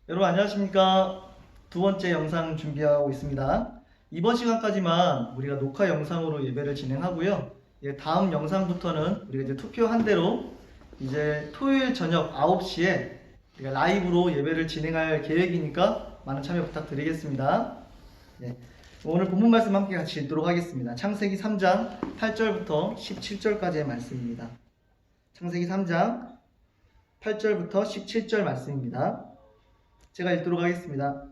여러분 안녕하십니까? 두 번째 영상 준비하고 있습니다. 이번 시간까지만 우리가 녹화 영상으로 예배를 진행하고요. 다음 영상부터는 우리가 이제 투표한 대로 이제 토요일 저녁 9시에 우리가 라이브로 예배를 진행할 계획이니까 많은 참여 부탁드리겠습니다. 네, 오늘 본문 말씀 함께 같이 읽도록 하겠습니다. 창세기 3장 8절부터 17절까지의 말씀입니다. 창세기 3장 8절부터 17절 말씀입니다. 제가 읽도록 하겠습니다.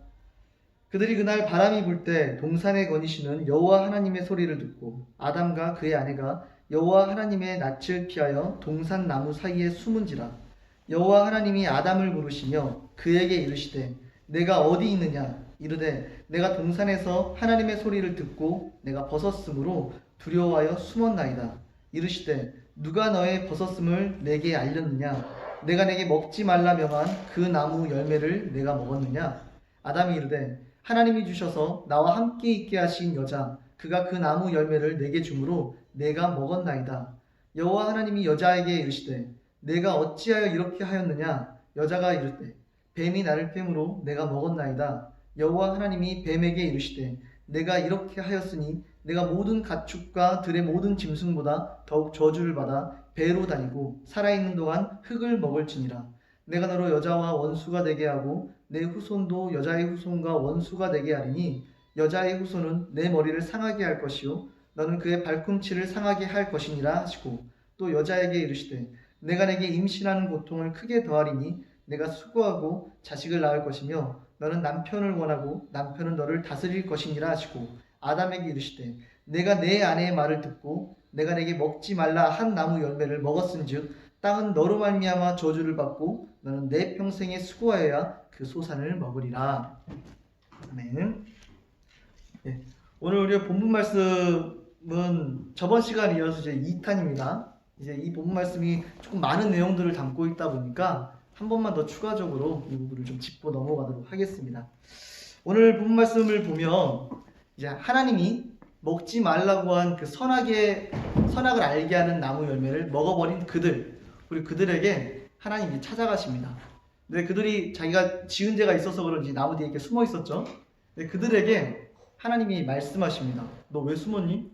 그들이 그날 바람이 불 때 동산에 거니시는 여호와 하나님의 소리를 듣고 아담과 그의 아내가 여호와 하나님의 낯을 피하여 동산 나무 사이에 숨은지라. 여호와 하나님이 아담을 부르시며 그에게 이르시되 내가 어디 있느냐. 이르되 내가 동산에서 하나님의 소리를 듣고 내가 벗었으므로 두려워하여 숨었나이다. 이르시되 누가 너의 벗었음을 내게 알렸느냐. 내가 내게 먹지 말라 명한 그 나무 열매를 내가 먹었느냐. 아담이 이르되 하나님이 주셔서 나와 함께 있게 하신 여자 그가 그 나무 열매를 내게 주므로 내가 먹었나이다. 여호와 하나님이 여자에게 이르시되 내가 어찌하여 이렇게 하였느냐. 여자가 이르되 뱀이 나를 꿰므로 내가 먹었나이다. 여호와 하나님이 뱀에게 이르시되 내가 이렇게 하였으니 내가 모든 가축과 들의 모든 짐승보다 더욱 저주를 받아 배로 다니고 살아있는 동안 흙을 먹을지니라. 내가 너로 여자와 원수가 되게 하고 내 후손도 여자의 후손과 원수가 되게 하리니 여자의 후손은 내 머리를 상하게 할 것이요 너는 그의 발꿈치를 상하게 할 것이니라 하시고 또 여자에게 이르시되 내가 내게 임신하는 고통을 크게 더하리니 내가 수고하고 자식을 낳을 것이며 너는 남편을 원하고 남편은 너를 다스릴 것이니라 하시고 아담에게 이르시되 내가 내 아내의 말을 듣고 내가 내게 먹지 말라 한 나무 열매를 먹었은즉 땅은 너로 말미암아 저주를 받고 너는 내 평생에 수고하여야 그 소산을 먹으리라. 아멘. 네, 오늘 우리의 본문 말씀은 저번 시간에 이어서 이제 2탄입니다. 이제 이 본문 말씀이 조금 많은 내용들을 담고 있다 보니까 한 번만 더 추가적으로 이 부분을 좀 짚고 넘어가도록 하겠습니다. 오늘 본문 말씀을 보면 이제 하나님이 먹지 말라고 한 그 선악을 알게 하는 나무 열매를 먹어버린 우리 그들에게 하나님이 찾아가십니다. 근데 그들이 자기가 지은 죄가 있어서 그런지 나무 뒤에 이렇게 숨어 있었죠. 근데 그들에게 하나님이 말씀하십니다. 너 왜 숨었니?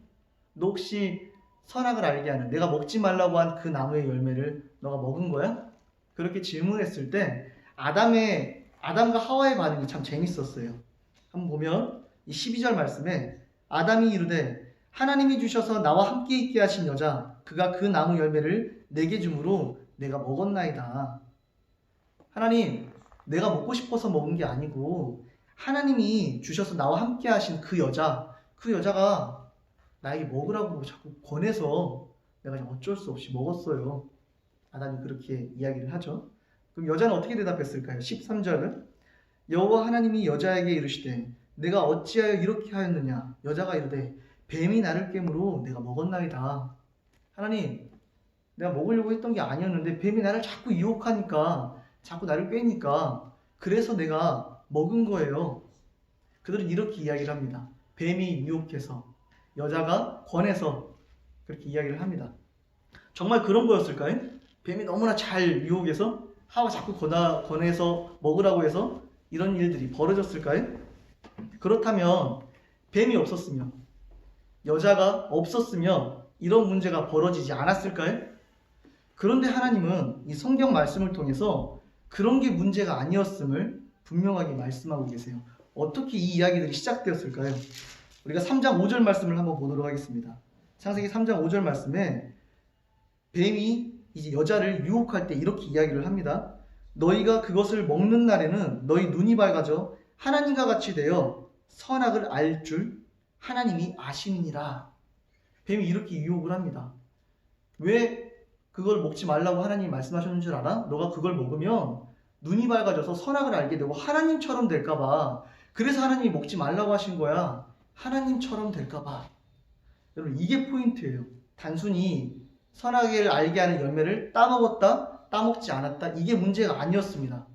너 혹시 선악을 알게 하는 내가 먹지 말라고 한 그 나무의 열매를 너가 먹은 거야? 그렇게 질문했을 때 아담과 하와의 반응이 참 재밌었어요. 한번 보면 이 12절 말씀에 아담이 이르되 하나님이 주셔서 나와 함께 있게 하신 여자 그가 그 나무 열매를 내게 주므로 내가 먹었나이다. 하나님, 내가 먹고 싶어서 먹은 게 아니고 하나님이 주셔서 나와 함께 하신 그 여자가 나에게 먹으라고 자꾸 권해서 내가 어쩔 수 없이 먹었어요. 아담이 그렇게 이야기를 하죠. 그럼 여자는 어떻게 대답했을까요? 13절은 여호와 하나님이 여자에게 이르시되 내가 어찌하여 이렇게 하였느냐. 여자가 이르되 뱀이 나를 꿰므로 내가 먹었나이다. 하나님, 내가 먹으려고 했던 게 아니었는데 뱀이 나를 자꾸 유혹하니까 자꾸 나를 꿰니까 그래서 내가 먹은 거예요. 그들은 이렇게 이야기를 합니다. 뱀이 유혹해서 여자가 권해서 그렇게 이야기를 합니다. 정말 그런 거였을까요? 뱀이 너무나 잘 유혹해서 하와 자꾸 권해서 먹으라고 해서 이런 일들이 벌어졌을까요? 그렇다면 뱀이 없었으면 여자가 없었으면 이런 문제가 벌어지지 않았을까요? 그런데 하나님은 이 성경 말씀을 통해서 그런 게 문제가 아니었음을 분명하게 말씀하고 계세요. 어떻게 이 이야기들이 시작되었을까요? 우리가 3장 5절 말씀을 한번 보도록 하겠습니다. 창세기 3장 5절 말씀에 뱀이 이제 여자를 유혹할 때 이렇게 이야기를 합니다. 너희가 그것을 먹는 날에는 너희 눈이 밝아져 하나님과 같이 되어 선악을 알 줄 하나님이 아시니라. 뱀이 이렇게 유혹을 합니다. 왜 그걸 먹지 말라고 하나님이 말씀하셨는 줄 알아? 너가 그걸 먹으면 눈이 밝아져서 선악을 알게 되고 하나님처럼 될까봐. 그래서 하나님이 먹지 말라고 하신 거야. 하나님처럼 될까봐. 여러분, 이게 포인트예요. 단순히 선악을 알게 하는 열매를 따먹었다, 따먹지 않았다, 이게 문제가 아니었습니다.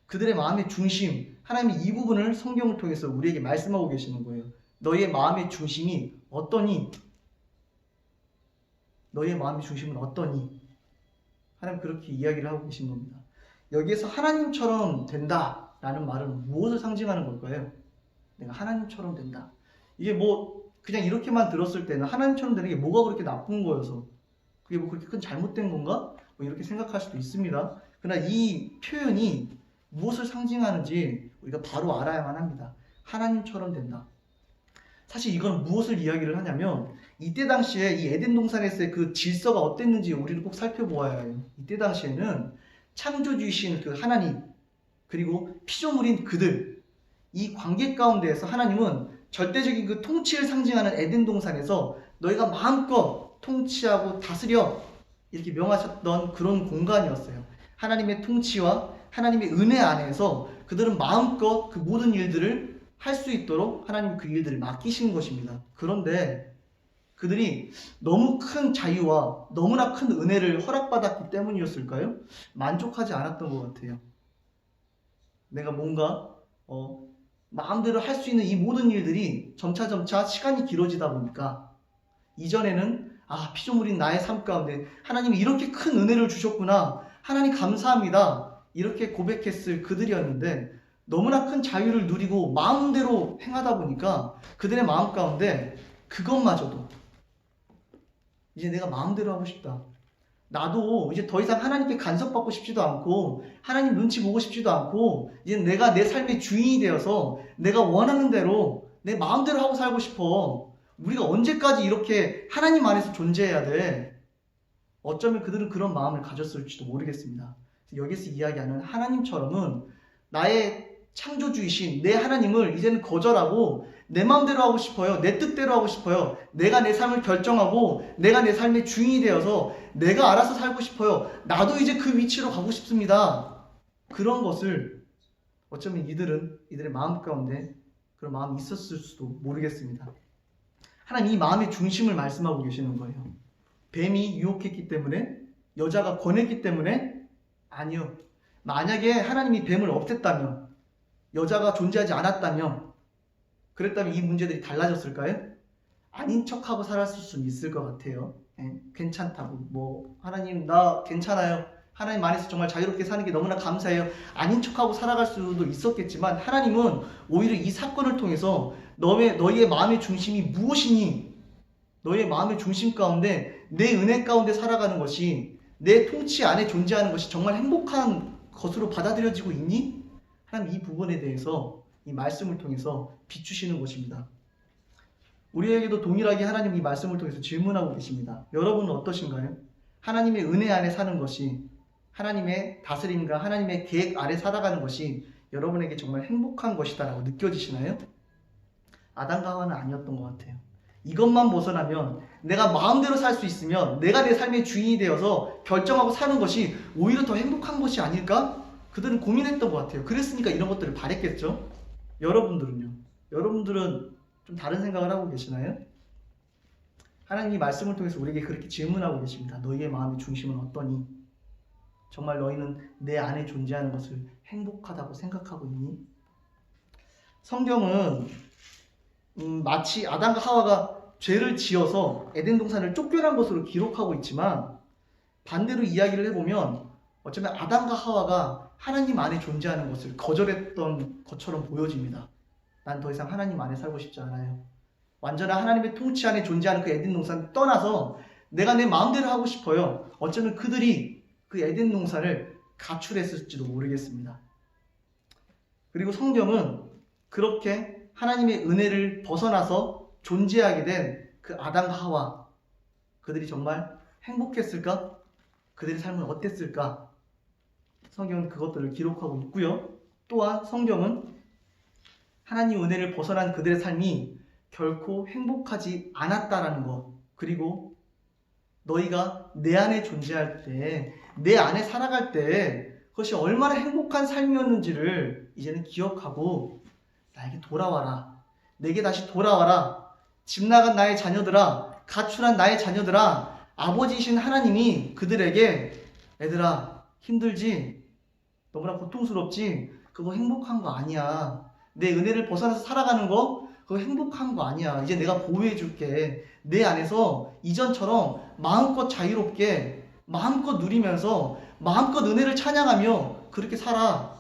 그들의 마음의 중심, 하나님이 이 부분을 성경을 통해서 우리에게 말씀하고 계시는 거예요. 너의 마음의 중심이 어떠니? 너의 마음의 중심은 어떠니? 하나님 그렇게 이야기를 하고 계신 겁니다. 여기에서 하나님처럼 된다, 라는 말은 무엇을 상징하는 걸까요? 내가 하나님처럼 된다. 이게 뭐 그냥 이렇게만 들었을 때는 하나님처럼 되는 게 뭐가 그렇게 나쁜 거여서 그게 뭐 그렇게 큰 잘못된 건가? 뭐 이렇게 생각할 수도 있습니다. 그러나 이 표현이 무엇을 상징하는지 우리가 바로 알아야만 합니다. 하나님처럼 된다. 사실 이건 무엇을 이야기를 하냐면 이때 당시에 이 에덴 동산에서의 그 질서가 어땠는지 우리는 꼭 살펴보아야 해요. 이때 당시에는 창조주이신 그 하나님 그리고 피조물인 그들 이 관계 가운데에서 하나님은 절대적인 그 통치를 상징하는 에덴 동산에서 너희가 마음껏 통치하고 다스려 이렇게 명하셨던 그런 공간이었어요. 하나님의 통치와 하나님의 은혜 안에서 그들은 마음껏 그 모든 일들을 할 수 있도록 하나님 그 일들을 맡기신 것입니다. 그런데 그들이 너무 큰 자유와 너무나 큰 은혜를 허락받았기 때문이었을까요? 만족하지 않았던 것 같아요. 내가 뭔가 마음대로 할 수 있는 이 모든 일들이 점차 시간이 길어지다 보니까 이전에는 피조물인 나의 삶 가운데 하나님이 이렇게 큰 은혜를 주셨구나. 하나님 감사합니다. 이렇게 고백했을 그들이었는데 너무나 큰 자유를 누리고 마음대로 행하다 보니까 그들의 마음 가운데 그것마저도 이제 내가 마음대로 하고 싶다. 나도 이제 더 이상 하나님께 간섭받고 싶지도 않고 하나님 눈치 보고 싶지도 않고 이제 내가 내 삶의 주인이 되어서 내가 원하는 대로 내 마음대로 하고 살고 싶어. 우리가 언제까지 이렇게 하나님 안에서 존재해야 돼? 어쩌면 그들은 그런 마음을 가졌을지도 모르겠습니다. 여기서 이야기하는 하나님처럼은 나의 창조주이신 내 하나님을 이제는 거절하고 내 마음대로 하고 싶어요. 내 뜻대로 하고 싶어요. 내가 내 삶을 결정하고 내가 내 삶의 주인이 되어서 내가 알아서 살고 싶어요. 나도 이제 그 위치로 가고 싶습니다. 그런 것을 어쩌면 이들의 마음 가운데 그런 마음이 있었을 수도 모르겠습니다. 하나님 이 마음의 중심을 말씀하고 계시는 거예요. 뱀이 유혹했기 때문에? 여자가 권했기 때문에? 아니요. 만약에 하나님이 뱀을 없앴다면 여자가 존재하지 않았다면 그랬다면 이 문제들이 달라졌을까요? 아닌 척하고 살았을 수는 있을 것 같아요. 괜찮다고 하나님 나 괜찮아요. 하나님 안에서 정말 자유롭게 사는 게 너무나 감사해요. 아닌 척하고 살아갈 수도 있었겠지만 하나님은 오히려 이 사건을 통해서 너희의 마음의 중심이 무엇이니? 너희의 마음의 중심 가운데 내 은혜 가운데 살아가는 것이 내 통치 안에 존재하는 것이 정말 행복한 것으로 받아들여지고 있니? 하나님 이 부분에 대해서 이 말씀을 통해서 비추시는 것입니다. 우리에게도 동일하게 하나님 이 말씀을 통해서 질문하고 계십니다. 여러분은 어떠신가요? 하나님의 은혜 안에 사는 것이 하나님의 다스림과 하나님의 계획 아래 살아가는 것이 여러분에게 정말 행복한 것이다라고 느껴지시나요? 아담과 하와는 아니었던 것 같아요. 이것만 벗어나면 내가 마음대로 살 수 있으면 내가 내 삶의 주인이 되어서 결정하고 사는 것이 오히려 더 행복한 것이 아닐까? 그들은 고민했던 것 같아요. 그랬으니까 이런 것들을 바랬겠죠? 여러분들은요? 여러분들은 좀 다른 생각을 하고 계시나요? 하나님이 말씀을 통해서 우리에게 그렇게 질문하고 계십니다. 너희의 마음의 중심은 어떠니? 정말 너희는 내 안에 존재하는 것을 행복하다고 생각하고 있니? 성경은 마치 아담과 하와가 죄를 지어서 에덴 동산을 쫓겨난 것으로 기록하고 있지만 반대로 이야기를 해보면 어쩌면 아담과 하와가 하나님 안에 존재하는 것을 거절했던 것처럼 보여집니다. 난 더 이상 하나님 안에 살고 싶지 않아요. 완전한 하나님의 통치 안에 존재하는 그 에덴 동산을 떠나서 내가 내 마음대로 하고 싶어요. 어쩌면 그들이 그 에덴 동산을 가출했을지도 모르겠습니다. 그리고 성경은 그렇게 하나님의 은혜를 벗어나서 존재하게 된 그 아담과 하와 그들이 정말 행복했을까? 그들의 삶은 어땠을까? 성경은 그것들을 기록하고 있고요. 또한 성경은 하나님 은혜를 벗어난 그들의 삶이 결코 행복하지 않았다라는 것, 그리고 너희가 내 안에 존재할 때, 내 안에 살아갈 때 그것이 얼마나 행복한 삶이었는지를 이제는 기억하고 나에게 돌아와라. 내게 다시 돌아와라. 집 나간 나의 자녀들아, 가출한 나의 자녀들아, 아버지이신 하나님이 그들에게 얘들아 힘들지? 너무나 고통스럽지? 그거 행복한 거 아니야. 내 은혜를 벗어나서 살아가는 거 그거 행복한 거 아니야. 이제 내가 보호해 줄게. 내 안에서 이전처럼 마음껏 자유롭게 마음껏 누리면서 마음껏 은혜를 찬양하며 그렇게 살아.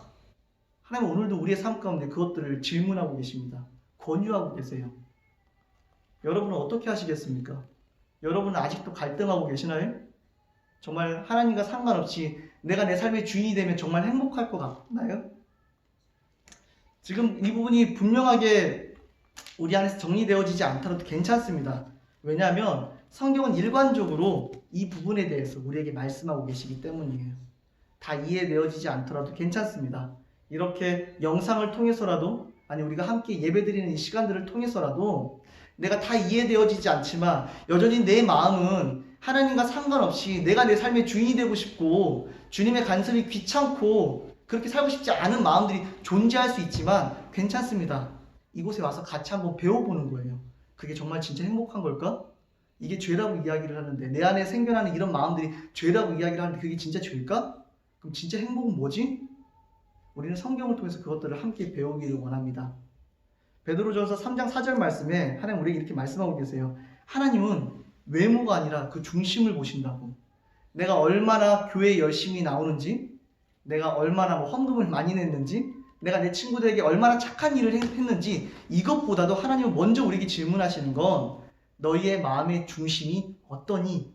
하나님은 오늘도 우리의 삶 가운데 그것들을 질문하고 계십니다. 권유하고 계세요. 여러분은 어떻게 하시겠습니까? 여러분은 아직도 갈등하고 계시나요? 정말 하나님과 상관없이 내가 내 삶의 주인이 되면 정말 행복할 것 같나요? 지금 이 부분이 분명하게 우리 안에서 정리되어지지 않더라도 괜찮습니다. 왜냐하면 성경은 일관적으로 이 부분에 대해서 우리에게 말씀하고 계시기 때문이에요. 다 이해되어지지 않더라도 괜찮습니다. 이렇게 영상을 통해서라도, 아니 우리가 함께 예배드리는 이 시간들을 통해서라도 내가 다 이해되어지지 않지만 여전히 내 마음은 하나님과 상관없이 내가 내 삶의 주인이 되고 싶고 주님의 간섭이 귀찮고 그렇게 살고 싶지 않은 마음들이 존재할 수 있지만 괜찮습니다. 이곳에 와서 같이 한번 배워보는 거예요. 그게 정말 진짜 행복한 걸까? 이게 죄라고 이야기를 하는데, 내 안에 생겨나는 이런 마음들이 죄라고 이야기를 하는데 그게 진짜 죄일까? 그럼 진짜 행복은 뭐지? 우리는 성경을 통해서 그것들을 함께 배우기를 원합니다. 베드로전서 3장 4절 말씀에 하나님 우리에게 이렇게 말씀하고 계세요. 하나님은 외모가 아니라 그 중심을 보신다고. 내가 얼마나 교회에 열심히 나오는지, 내가 얼마나 헌금을 많이 냈는지, 내가 내 친구들에게 얼마나 착한 일을 했는지, 이것보다도 하나님은 먼저 우리에게 질문하시는 건 너희의 마음의 중심이 어떠니?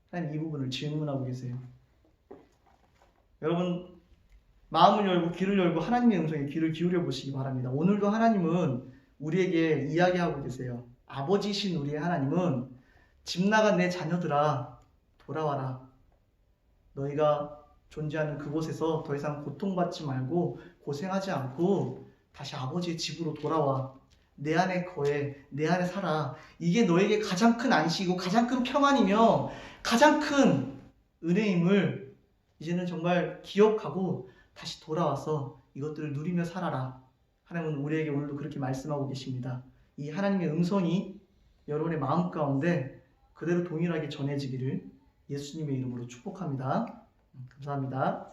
하나님 이 부분을 질문하고 계세요. 여러분, 마음을 열고 귀를 열고 하나님의 음성에 귀를 기울여 보시기 바랍니다. 오늘도 하나님은 우리에게 이야기하고 계세요. 아버지신 우리의 하나님은 집 나간 내 자녀들아 돌아와라. 너희가 존재하는 그곳에서 더 이상 고통받지 말고 고생하지 않고 다시 아버지의 집으로 돌아와. 내 안에 거해, 내 안에 살아. 이게 너에게 가장 큰 안식이고 가장 큰 평안이며 가장 큰 은혜임을 이제는 정말 기억하고 다시 돌아와서 이것들을 누리며 살아라. 하나님은 우리에게 오늘도 그렇게 말씀하고 계십니다. 이 하나님의 음성이 여러분의 마음 가운데 그대로 동일하게 전해지기를 예수님의 이름으로 축복합니다. 감사합니다.